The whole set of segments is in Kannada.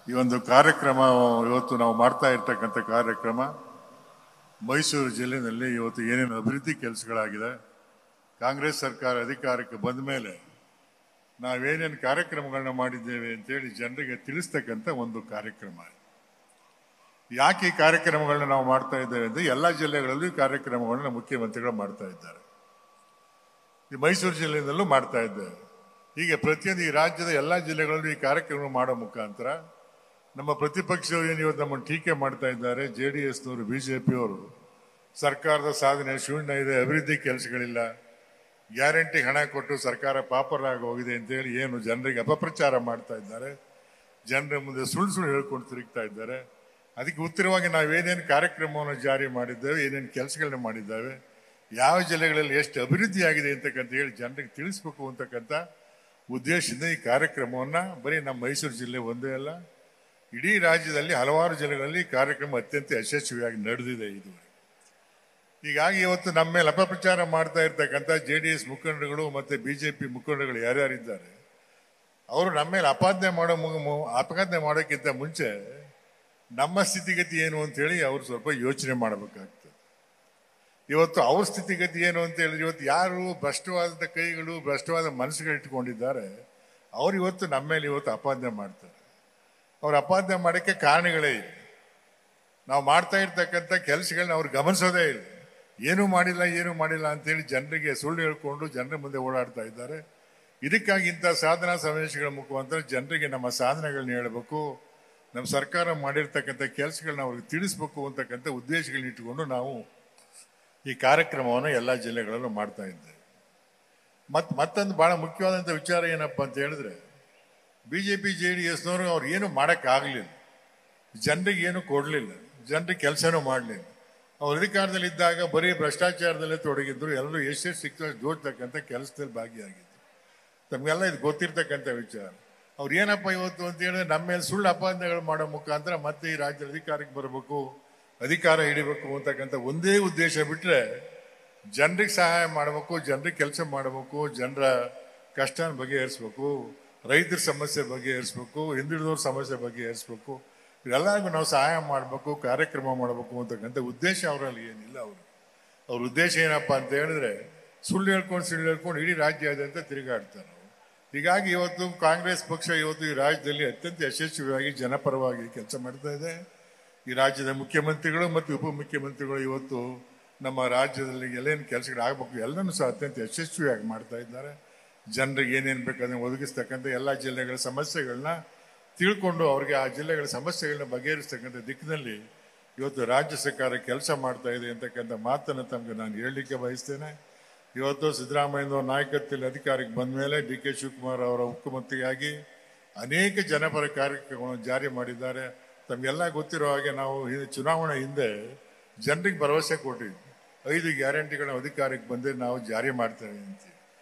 ಈ ಒಂದು ಕಾರ್ಯಕ್ರಮ ಇವತ್ತು ನಾವು ಮಾಡ್ತಾ ಇರ್ತಕ್ಕಂಥ ಕಾರ್ಯಕ್ರಮ ಮೈಸೂರು ಜಿಲ್ಲೆಯಲ್ಲಿ ಇವತ್ತು ಏನೇನು ಅಭಿವೃದ್ಧಿ ಕೆಲಸಗಳಾಗಿದೆ, ಕಾಂಗ್ರೆಸ್ ಸರ್ಕಾರ ಅಧಿಕಾರಕ್ಕೆ ಬಂದ ಮೇಲೆ ನಾವೇನೇನು ಕಾರ್ಯಕ್ರಮಗಳನ್ನ ಮಾಡಿದ್ದೇವೆ ಅಂತೇಳಿ ಜನರಿಗೆ ತಿಳಿಸ್ತಕ್ಕಂಥ ಒಂದು ಕಾರ್ಯಕ್ರಮ. ಯಾಕೆ ಈ ಕಾರ್ಯಕ್ರಮಗಳನ್ನ ನಾವು ಮಾಡ್ತಾ ಇದ್ದೇವೆ ಅಂದರೆ ಎಲ್ಲ ಜಿಲ್ಲೆಗಳಲ್ಲೂ ಈ ಕಾರ್ಯಕ್ರಮಗಳನ್ನ ಮುಖ್ಯಮಂತ್ರಿಗಳು ಮಾಡ್ತಾ ಇದ್ದಾರೆ. ಈ ಮೈಸೂರು ಜಿಲ್ಲೆಯಲ್ಲೂ ಮಾಡ್ತಾ ಇದ್ದೇವೆ. ಹೀಗೆ ಪ್ರತಿಯೊಂದು ಈ ರಾಜ್ಯದ ಎಲ್ಲ ಜಿಲ್ಲೆಗಳಲ್ಲೂ ಈ ಕಾರ್ಯಕ್ರಮ ಮಾಡೋ ಮುಖಾಂತರ ನಮ್ಮ ಪ್ರತಿಪಕ್ಷರು ಏನು ಇವತ್ತು ನಮ್ಮನ್ನು ಟೀಕೆ ಮಾಡ್ತಾ ಇದ್ದಾರೆ, JDSನವರು BJPಯವರು ಸರ್ಕಾರದ ಸಾಧನೆ ಶೂನ್ಯ ಇದೆ, ಅಭಿವೃದ್ಧಿ ಕೆಲಸಗಳಿಲ್ಲ, ಗ್ಯಾರಂಟಿ ಹಣ ಕೊಟ್ಟು ಸರ್ಕಾರ ಪಾಪರಾಗಿ ಹೋಗಿದೆ ಅಂತೇಳಿ ಏನು ಜನರಿಗೆ ಅಪಪ್ರಚಾರ ಮಾಡ್ತಾ ಇದ್ದಾರೆ, ಜನರ ಮುಂದೆ ಸುಳ್ಳು ಹೇಳ್ಕೊಂಡು ತಿರುಗ್ತಾ ಇದ್ದಾರೆ. ಅದಕ್ಕೆ ಉತ್ತರವಾಗಿ ನಾವೇನೇನು ಕಾರ್ಯಕ್ರಮವನ್ನು ಜಾರಿ ಮಾಡಿದ್ದೇವೆ, ಏನೇನು ಕೆಲಸಗಳನ್ನ ಮಾಡಿದ್ದೇವೆ, ಯಾವ ಜಿಲ್ಲೆಗಳಲ್ಲಿ ಎಷ್ಟು ಅಭಿವೃದ್ಧಿ ಆಗಿದೆ ಅಂತಕ್ಕಂಥ ಹೇಳಿ ಜನರಿಗೆ ತಿಳಿಸ್ಬೇಕು ಅಂತಕ್ಕಂಥ ಉದ್ದೇಶದಿಂದ ಈ ಕಾರ್ಯಕ್ರಮವನ್ನು ಬರೀ ನಮ್ಮ ಮೈಸೂರು ಜಿಲ್ಲೆ ಒಂದೇ ಅಲ್ಲ, ಇಡೀ ರಾಜ್ಯದಲ್ಲಿ ಹಲವಾರು ಜಿಲ್ಲೆಗಳಲ್ಲಿ ಕಾರ್ಯಕ್ರಮ ಅತ್ಯಂತ ಯಶಸ್ವಿಯಾಗಿ ನಡೆದಿದೆ ಇದುವರೆಗೆ. ಹೀಗಾಗಿ ಇವತ್ತು ನಮ್ಮ ಮೇಲೆ ಅಪಪ್ರಚಾರ ಮಾಡ್ತಾ ಇರ್ತಕ್ಕಂಥ JDS ಮುಖಂಡರುಗಳು ಮತ್ತು BJP ಮುಖಂಡರುಗಳು ಯಾರ್ಯಾರಿದ್ದಾರೆ ಅವರು ನಮ್ಮ ಮೇಲೆ ಅಪವಾದನೆ ಮಾಡೋಕ್ಕಿಂತ ಮುಂಚೆ ನಮ್ಮ ಸ್ಥಿತಿಗತಿ ಏನು ಅಂತೇಳಿ ಅವರು ಸ್ವಲ್ಪ ಯೋಚನೆ ಮಾಡಬೇಕಾಗ್ತದೆ. ಇವತ್ತು ಅವ್ರ ಸ್ಥಿತಿಗತಿ ಏನು ಅಂತ ಹೇಳಿದ್ರೆ ಇವತ್ತು ಯಾರು ಭ್ರಷ್ಟವಾದ ಕೈಗಳು ಭ್ರಷ್ಟವಾದ ಮನಸ್ಸುಗಳು ಇಟ್ಕೊಂಡಿದ್ದಾರೆ ಅವ್ರು ಇವತ್ತು ನಮ್ಮ ಮೇಲೆ ಇವತ್ತು ಅಪವಾದನೆ ಮಾಡ್ತಾರೆ. ಅವ್ರು ಅಪವಾದನೆ ಮಾಡೋಕ್ಕೆ ಕಾರಣಗಳೇ ಇಲ್ಲ. ನಾವು ಮಾಡ್ತಾ ಇರ್ತಕ್ಕಂಥ ಕೆಲಸಗಳನ್ನ ಅವ್ರು ಗಮನಿಸೋದೇ ಇಲ್ಲ. ಏನೂ ಮಾಡಿಲ್ಲ ಅಂತೇಳಿ ಜನರಿಗೆ ಸುಳ್ಳು ಹೇಳ್ಕೊಂಡು ಜನರ ಮುಂದೆ ಓಡಾಡ್ತಾ ಇದ್ದಾರೆ. ಇದಕ್ಕಾಗಿ ಇಂಥ ಸಾಧನಾ ಸಮಾವೇಶಗಳ ಮುಖಾಂತರ ಜನರಿಗೆ ನಮ್ಮ ಸಾಧನೆಗಳನ್ನ ಹೇಳಬೇಕು, ನಮ್ಮ ಸರ್ಕಾರ ಮಾಡಿರ್ತಕ್ಕಂಥ ಕೆಲಸಗಳನ್ನ ಅವ್ರಿಗೆ ತಿಳಿಸ್ಬೇಕು ಅಂತಕ್ಕಂಥ ಉದ್ದೇಶಗಳನ್ನ ಇಟ್ಟುಕೊಂಡು ನಾವು ಈ ಕಾರ್ಯಕ್ರಮವನ್ನು ಎಲ್ಲ ಜಿಲ್ಲೆಗಳಲ್ಲೂ ಮಾಡ್ತಾ ಇದ್ದೇವೆ. ಮತ್ತೊಂದು ಬಹಳ ಮುಖ್ಯವಾದಂಥ ವಿಚಾರ ಏನಪ್ಪ ಅಂತ ಹೇಳಿದ್ರೆ, BJP JDSನವರು ಅವ್ರು ಏನು ಮಾಡೋಕ್ಕಾಗಲಿಲ್ಲ, ಜನರಿಗೆ ಏನು ಕೊಡಲಿಲ್ಲ, ಜನರಿಗೆ ಕೆಲಸನೂ ಮಾಡಲಿಲ್ಲ. ಅವ್ರ ಅಧಿಕಾರದಲ್ಲಿದ್ದಾಗ ಬರೀ ಭ್ರಷ್ಟಾಚಾರದಲ್ಲೇ ತೊಡಗಿದ್ರು, ಎಲ್ಲರೂ ಎಷ್ಟೆಷ್ಟು ಸಿಕ್ತು ಜೋಡ್ತಕ್ಕಂಥ ಕೆಲಸದಲ್ಲಿ ಭಾಗಿಯಾಗಿದ್ರು. ತಮಗೆಲ್ಲ ಇದು ಗೊತ್ತಿರ್ತಕ್ಕಂಥ ವಿಚಾರ. ಅವ್ರು ಏನಪ್ಪ ಇವತ್ತು ಅಂತ ಹೇಳಿದ್ರೆ ನಮ್ಮ ಮೇಲೆ ಸುಳ್ಳು ಅಪವಾದನೆಗಳು ಮಾಡೋ ಮುಖಾಂತರ ಮತ್ತೆ ಈ ರಾಜ್ಯದ ಅಧಿಕಾರಕ್ಕೆ ಬರಬೇಕು, ಅಧಿಕಾರ ಹಿಡಿಬೇಕು ಅಂತಕ್ಕಂಥ ಒಂದೇ ಉದ್ದೇಶ ಬಿಟ್ಟರೆ ಜನರಿಗೆ ಸಹಾಯ ಮಾಡಬೇಕು, ಜನರಿಗೆ ಕೆಲಸ ಮಾಡಬೇಕು, ಜನರ ಕಷ್ಟನ ಬಗೆಹರಿಸ್ಬೇಕು, ರೈತರ ಸಮಸ್ಯೆ ಬಗೆಹರಿಸ್ಬೇಕು, ಹಿಂದುಳಿದವ್ರ ಸಮಸ್ಯೆ ಬಗೆಹರಿಸ್ಬೇಕು, ಎಲ್ಲರಿಗೂ ನಾವು ಸಹಾಯ ಮಾಡಬೇಕು, ಕಾರ್ಯಕ್ರಮ ಮಾಡಬೇಕು ಅಂತಕ್ಕಂಥ ಉದ್ದೇಶ ಅವರಲ್ಲಿ ಏನಿಲ್ಲ. ಅವ್ರ ಉದ್ದೇಶ ಏನಪ್ಪ ಅಂತ ಹೇಳಿದ್ರೆ ಸುಳ್ಳು ಹೇಳ್ಕೊಂಡು ಇಡೀ ರಾಜ್ಯಾದ್ಯಂತ ತಿರುಗಾಡ್ತಾರೆ. ಹೀಗಾಗಿ ಇವತ್ತು ಕಾಂಗ್ರೆಸ್ ಪಕ್ಷ ಇವತ್ತು ಈ ರಾಜ್ಯದಲ್ಲಿ ಅತ್ಯಂತ ಯಶಸ್ವಿಯಾಗಿ ಜನಪರವಾಗಿ ಕೆಲಸ ಮಾಡ್ತಾ ಇದೆ. ಈ ರಾಜ್ಯದ ಮುಖ್ಯಮಂತ್ರಿಗಳು ಮತ್ತು ಉಪಮುಖ್ಯಮಂತ್ರಿಗಳು ಇವತ್ತು ನಮ್ಮ ರಾಜ್ಯದಲ್ಲಿ ಎಲ್ಲೇನು ಕೆಲಸಗಳಾಗಬೇಕು ಎಲ್ಲನೂ ಸಹ ಅತ್ಯಂತ ಯಶಸ್ವಿಯಾಗಿ ಮಾಡ್ತಾ ಇದ್ದಾರೆ. ಜನರಿಗೆ ಏನೇನು ಬೇಕಾದ್ರೆ ಒದಗಿಸ್ತಕ್ಕಂಥ ಎಲ್ಲ ಜಿಲ್ಲೆಗಳ ಸಮಸ್ಯೆಗಳನ್ನ ತಿಳ್ಕೊಂಡು ಅವ್ರಿಗೆ ಆ ಜಿಲ್ಲೆಗಳ ಸಮಸ್ಯೆಗಳನ್ನ ಬಗೆಹರಿಸ್ತಕ್ಕಂಥ ದಿಕ್ಕಿನಲ್ಲಿ ಇವತ್ತು ರಾಜ್ಯ ಸರ್ಕಾರ ಕೆಲಸ ಮಾಡ್ತಾ ಇದೆ ಅಂತಕ್ಕಂಥ ಮಾತನ್ನು ತಮಗೆ ನಾನು ಹೇಳಲಿಕ್ಕೆ ಬಯಸ್ತೇನೆ. ಇವತ್ತು ಸಿದ್ದರಾಮಯ್ಯನವರ ನಾಯಕತ್ವದಲ್ಲಿ ಅಧಿಕಾರಕ್ಕೆ ಬಂದ ಮೇಲೆ DK ಶಿವಕುಮಾರ್ ಅವರ ಮುಖ್ಯಮಂತ್ರಿಯಾಗಿ ಅನೇಕ ಜನಪರ ಕಾರ್ಯಕ್ರಮಗಳನ್ನು ಜಾರಿ ಮಾಡಿದ್ದಾರೆ. ತಮಗೆಲ್ಲ ಗೊತ್ತಿರೋ ಹಾಗೆ ನಾವು ಚುನಾವಣೆ ಹಿಂದೆ ಜನರಿಗೆ ಭರವಸೆ ಕೊಟ್ಟಿದ್ವಿ, 5 ಗ್ಯಾರಂಟಿಗಳನ್ನ ಅಧಿಕಾರಕ್ಕೆ ಬಂದರೆ ನಾವು ಜಾರಿ ಮಾಡ್ತೇವೆ ಅಂತ.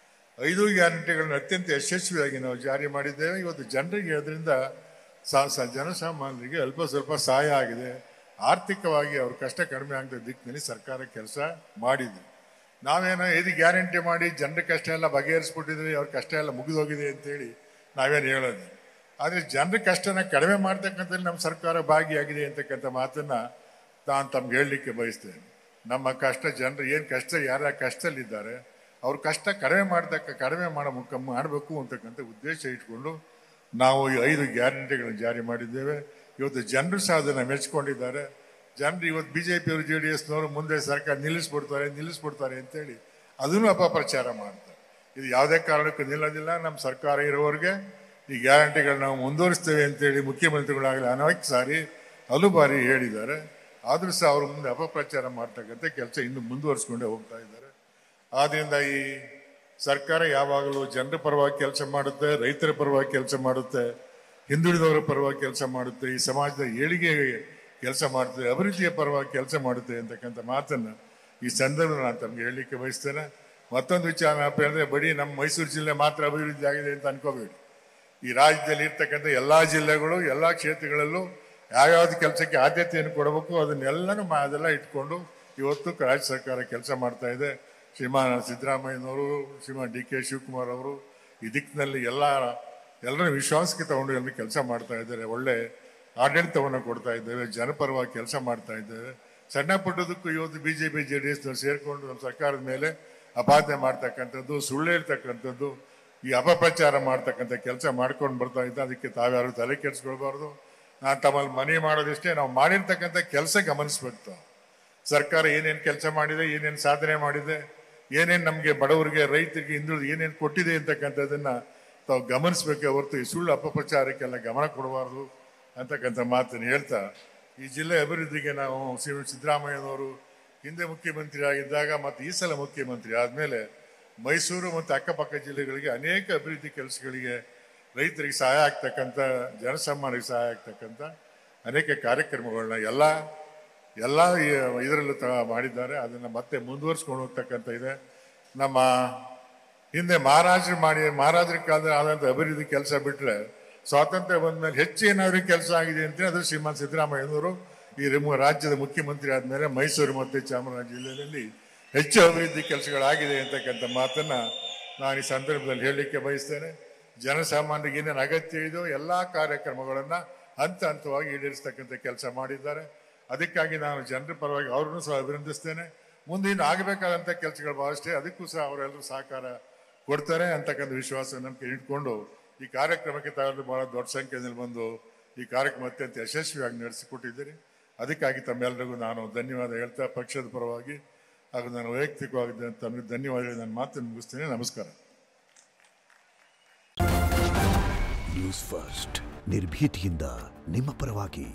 5 ಗ್ಯಾರಂಟಿಗಳನ್ನ ಅತ್ಯಂತ ಯಶಸ್ವಿಯಾಗಿ ನಾವು ಜಾರಿ ಮಾಡಿದ್ದೇವೆ. ಇವತ್ತು ಜನರಿಗೆ ಅದರಿಂದ ಜನಸಾಮಾನ್ಯರಿಗೆ ಅಲ್ಪ ಸ್ವಲ್ಪ ಸಹಾಯ ಆಗಿದೆ. ಆರ್ಥಿಕವಾಗಿ ಅವ್ರ ಕಷ್ಟ ಕಡಿಮೆ ಆಗದ ದಿಕ್ಕಿನಲ್ಲಿ ಸರ್ಕಾರ ಕೆಲಸ ಮಾಡಿದೆ. ನಾವೇನೋ 5 ಗ್ಯಾರಂಟಿ ಮಾಡಿ ಜನರ ಕಷ್ಟ ಎಲ್ಲ ಬಗೆಹರಿಸ್ಬಿಟ್ಟಿದ್ವಿ, ಅವ್ರ ಕಷ್ಟ ಎಲ್ಲ ಮುಗಿದೋಗಿದೆ ಅಂತೇಳಿ ನಾವೇನು ಹೇಳೋದು. ಆದರೆ ಜನರ ಕಷ್ಟನ ಕಡಿಮೆ ಮಾಡ್ತಕ್ಕಂಥದ್ದು ನಮ್ಮ ಸರ್ಕಾರ ಭಾಗಿಯಾಗಿದೆ ಅಂತಕ್ಕಂಥ ಮಾತನ್ನು ನಾನು ತಮ್ಗೆ ಹೇಳಲಿಕ್ಕೆ ಬಯಸ್ತೇನೆ. ನಮ್ಮ ಕಷ್ಟ ಜನರು ಏನು ಕಷ್ಟ ಯಾರ ಕಷ್ಟದಲ್ಲಿದ್ದಾರೆ ಅವ್ರ ಕಷ್ಟ ಕಡಿಮೆ ಮಾಡಬೇಕು ಅಂತಕ್ಕಂಥ ಉದ್ದೇಶ ಇಟ್ಕೊಂಡು ನಾವು ಈ 5 ಗ್ಯಾರಂಟಿಗಳನ್ನು ಜಾರಿ ಮಾಡಿದ್ದೇವೆ. ಇವತ್ತು ಜನರು ಸಹ ಅದನ್ನು ಮೆಚ್ಕೊಂಡಿದ್ದಾರೆ. ಜನರು ಇವತ್ತು BJPಯವರು JDSನವರು ಮುಂದೆ ಸರ್ಕಾರ ನಿಲ್ಲಿಸ್ಬಿಡ್ತಾರೆ ಅಂತೇಳಿ ಅದನ್ನು ಅಪಪ್ರಚಾರ ಮಾಡ್ತಾರೆ. ಇದು ಯಾವುದೇ ಕಾರಣಕ್ಕೂ ನಿಲ್ಲೋದಿಲ್ಲ. ನಮ್ಮ ಸರ್ಕಾರ ಇರೋವರೆಗೆ ಈ ಗ್ಯಾರಂಟಿಗಳನ್ನ ನಾವು ಮುಂದುವರಿಸ್ತೇವೆ ಅಂತೇಳಿ ಮುಖ್ಯಮಂತ್ರಿಗಳಾಗಲಿ ಅನೇಕ ಸಾರಿ ಹಲವು ಬಾರಿ ಹೇಳಿದ್ದಾರೆ. ಆದರೂ ಸಹ ಅವ್ರ ಮುಂದೆ ಅಪಪ್ರಚಾರ ಮಾಡ್ತಕ್ಕಂಥ ಕೆಲಸ ಇನ್ನು ಮುಂದುವರಿಸ್ಕೊಂಡೇ ಹೋಗ್ತಾ ಇದ್ದಾರೆ. ಆದ್ದರಿಂದ ಈ ಸರ್ಕಾರ ಯಾವಾಗಲೂ ಜನರ ಪರವಾಗಿ ಕೆಲಸ ಮಾಡುತ್ತೆ, ರೈತರ ಪರವಾಗಿ ಕೆಲಸ ಮಾಡುತ್ತೆ, ಹಿಂದುಳಿದವರ ಪರವಾಗಿ ಕೆಲಸ ಮಾಡುತ್ತೆ, ಈ ಸಮಾಜದ ಏಳಿಗೆ ಕೆಲಸ ಮಾಡುತ್ತೆ, ಅಭಿವೃದ್ಧಿಯ ಪರವಾಗಿ ಕೆಲಸ ಮಾಡುತ್ತೆ ಅಂತಕ್ಕಂಥ ಮಾತನ್ನು ಈ ಸಂದರ್ಭದಲ್ಲಿ ನಾನು ತಮಗೆ ಹೇಳಲಿಕ್ಕೆ ಬಯಸ್ತೇನೆ. ಮತ್ತೊಂದು ವಿಚಾರ ಏನಪ್ಪ ಹೇಳಿದ್ರೆ, ಬರೀ ನಮ್ಮ ಮೈಸೂರು ಜಿಲ್ಲೆ ಮಾತ್ರ ಅಭಿವೃದ್ಧಿ ಆಗಿದೆ ಅಂತ ಅನ್ಕೋಬೇಡಿ. ಈ ರಾಜ್ಯದಲ್ಲಿ ಇರ್ತಕ್ಕಂಥ ಎಲ್ಲ ಜಿಲ್ಲೆಗಳು ಎಲ್ಲ ಕ್ಷೇತ್ರಗಳಲ್ಲೂ ಯಾವ್ಯಾವ್ದು ಕೆಲಸಕ್ಕೆ ಆದ್ಯತೆಯನ್ನು ಕೊಡಬೇಕು ಅದೆಲ್ಲ ಇಟ್ಕೊಂಡು ಇವತ್ತು ರಾಜ್ಯ ಸರ್ಕಾರ ಕೆಲಸ ಮಾಡ್ತಾ ಇದೆ. ಶ್ರೀಮಾನ್ ಸಿದ್ದರಾಮಯ್ಯನವರು, ಶ್ರೀಮಾನ್ DK ಶಿವಕುಮಾರ್ ಅವರು ಈ ದಿಕ್ಕಿನಲ್ಲಿ ಎಲ್ಲರ ವಿಶ್ವಾಸಕ್ಕೆ ತಗೊಂಡು ಕೆಲಸ ಮಾಡ್ತಾ ಇದ್ದಾರೆ. ಒಳ್ಳೆ ಆಡಳಿತವನ್ನು ಕೊಡ್ತಾ ಇದ್ದೇವೆ, ಜನಪರವಾಗಿ ಕೆಲಸ ಮಾಡ್ತಾ ಇದ್ದೇವೆ. ಸಣ್ಣ ಪುಟ್ಟದಕ್ಕೂ ಇವತ್ತು ಬಿಜೆಪಿ JDS ಸೇರಿಕೊಂಡು ನಮ್ಮ ಸರ್ಕಾರದ ಮೇಲೆ ಅಪಾದನೆ ಮಾಡ್ತಕ್ಕಂಥದ್ದು, ಸುಳ್ಳು ಹೇಳ್ತಕ್ಕಂಥದ್ದು, ಈ ಅಪಪ್ರಚಾರ ಮಾಡ್ತಕ್ಕಂಥ ಕೆಲಸ ಮಾಡ್ಕೊಂಡು ಬರ್ತಾ ಇದ್ದ. ಅದಕ್ಕೆ ತಾವ್ಯಾರು ತಲೆ ಕೆಡಿಸ್ಕೊಳ್ಬಾರ್ದು. ನಾನು ತಮ್ಮಲ್ಲಿ ಮನವಿ ಮಾಡೋದಿಷ್ಟೇ, ನಾವು ಮಾಡಿರ್ತಕ್ಕಂಥ ಕೆಲಸ ಗಮನಿಸ್ಬೇಕು. ಸರ್ಕಾರ ಏನೇನು ಕೆಲಸ ಮಾಡಿದೆ, ಏನೇನು ಸಾಧನೆ ಮಾಡಿದೆ, ಏನೇನು ನಮಗೆ ಬಡವರಿಗೆ, ರೈತರಿಗೆ, ಹಿಂದುಳಿದ ಏನೇನು ಕೊಟ್ಟಿದೆ ಅಂತಕ್ಕಂಥದ್ದನ್ನ ತಾವು ಗಮನಿಸ್ಬೇಕೆ ಹೊರತು ಈ ಸುಳ್ಳು ಅಪಪ್ರಚಾರಕ್ಕೆಲ್ಲ ಗಮನ ಕೊಡಬಾರ್ದು ಅಂತಕ್ಕಂಥ ಮಾತನ್ನು ಹೇಳ್ತಾ, ಈ ಜಿಲ್ಲೆ ಅಭಿವೃದ್ಧಿಗೆ ನಾವು ಸಿದ್ದರಾಮಯ್ಯನವರು ಹಿಂದೆ ಮುಖ್ಯಮಂತ್ರಿ ಆಗಿದ್ದಾಗ ಮತ್ತು ಈ ಸಲ ಮುಖ್ಯಮಂತ್ರಿ ಆದಮೇಲೆ ಮೈಸೂರು ಮತ್ತು ಅಕ್ಕಪಕ್ಕ ಜಿಲ್ಲೆಗಳಿಗೆ ಅನೇಕ ಅಭಿವೃದ್ಧಿ ಕೆಲಸಗಳಿಗೆ, ರೈತರಿಗೆ ಸಹಾಯ ಆಗ್ತಕ್ಕಂಥ, ಜನಸಾಮಾನ್ಯರಿಗೆ ಸಹಾಯ ಆಗ್ತಕ್ಕಂಥ ಅನೇಕ ಕಾರ್ಯಕ್ರಮಗಳನ್ನ ಎಲ್ಲ ಇದರಲ್ಲೂ ಮಾಡಿದ್ದಾರೆ. ಅದನ್ನು ಮತ್ತೆ ಮುಂದುವರಿಸ್ಕೊಂಡು ಹೋಗ್ತಕ್ಕಂಥ ಇದೆ. ನಮ್ಮ ಹಿಂದೆ ಮಹಾರಾಜರ ಕಾಲದಲ್ಲಿ ಆದಂಥ ಅಭಿವೃದ್ಧಿ ಕೆಲಸ ಬಿಟ್ಟರೆ ಸ್ವಾತಂತ್ರ್ಯ ಬಂದ ಮೇಲೆ ಹೆಚ್ಚು ಏನಾದರೂ ಕೆಲಸ ಆಗಿದೆ ಅಂತ ಅದು ಶ್ರೀಮಾನ್ ಸಿದ್ದರಾಮಯ್ಯನವರು ಈ ರಾಜ್ಯದ ಮುಖ್ಯಮಂತ್ರಿ ಆದಮೇಲೆ ಮೈಸೂರು ಮತ್ತು ಚಾಮರಾಜನಗರ ಜಿಲ್ಲೆಯಲ್ಲಿ ಹೆಚ್ಚು ಅಭಿವೃದ್ಧಿ ಕೆಲಸಗಳಾಗಿದೆ ಅಂತಕ್ಕಂಥ ಮಾತನ್ನ ನಾನು ಈ ಸಂದರ್ಭದಲ್ಲಿ ಹೇಳಲಿಕ್ಕೆ ಬಯಸ್ತೇನೆ. ಜನಸಾಮಾನ್ಯರಿಗೆ ಏನೇನು ಅಗತ್ಯ ಇದೆಯೋ ಎಲ್ಲ ಕಾರ್ಯಕ್ರಮಗಳನ್ನು ಹಂತ ಹಂತವಾಗಿ ಈಡೇರಿಸ್ತಕ್ಕಂಥ ಕೆಲಸ ಮಾಡಿದ್ದಾರೆ. ಅದಕ್ಕಾಗಿ ನಾನು ಜನರ ಪರವಾಗಿ ಅವ್ರನ್ನೂ ಸಹ ಅಭಿನಂದಿಸ್ತೇನೆ. ಮುಂದೆ ಇನ್ನು ಆಗಬೇಕಾದಂಥ ಕೆಲಸಗಳು ಬಹಳಷ್ಟೇ, ಅದಕ್ಕೂ ಸಹ ಅವರೆಲ್ಲರೂ ಸಹಕಾರ ಕೊಡ್ತಾರೆ ಅಂತಕ್ಕಂಥ ವಿಶ್ವಾಸ ನಂಬಿಕೆ ಇಟ್ಕೊಂಡು ಈ ಕಾರ್ಯಕ್ರಮಕ್ಕೆ ತಾವೆಲ್ಲರೂ ಬಹಳ ದೊಡ್ಡ ಸಂಖ್ಯೆಯಲ್ಲಿ ಬಂದು ಈ ಕಾರ್ಯಕ್ರಮ ಅತ್ಯಂತ ಯಶಸ್ವಿಯಾಗಿ ನಡೆಸಿಕೊಟ್ಟಿದ್ದೀರಿ. ಅದಕ್ಕಾಗಿ ತಮ್ಮೆಲ್ಲರಿಗೂ ನಾನು ಧನ್ಯವಾದ ಹೇಳ್ತಾ, ಪಕ್ಷದ ಪರವಾಗಿ ಹಾಗೂ ನಾನು ವೈಯಕ್ತಿಕವಾಗಿ ತಮಗೆ ಧನ್ಯವಾದ ನಾನು ಮಾತನ್ನು ಮುಗಿಸ್ತೇನೆ. ನಮಸ್ಕಾರ. ನ್ಯೂಸ್ ಫಸ್ಟ್ ನಿರ್ಭೀತಿಯಿಂದ ನಿಮ್ಮ ಪರವಾಗಿ.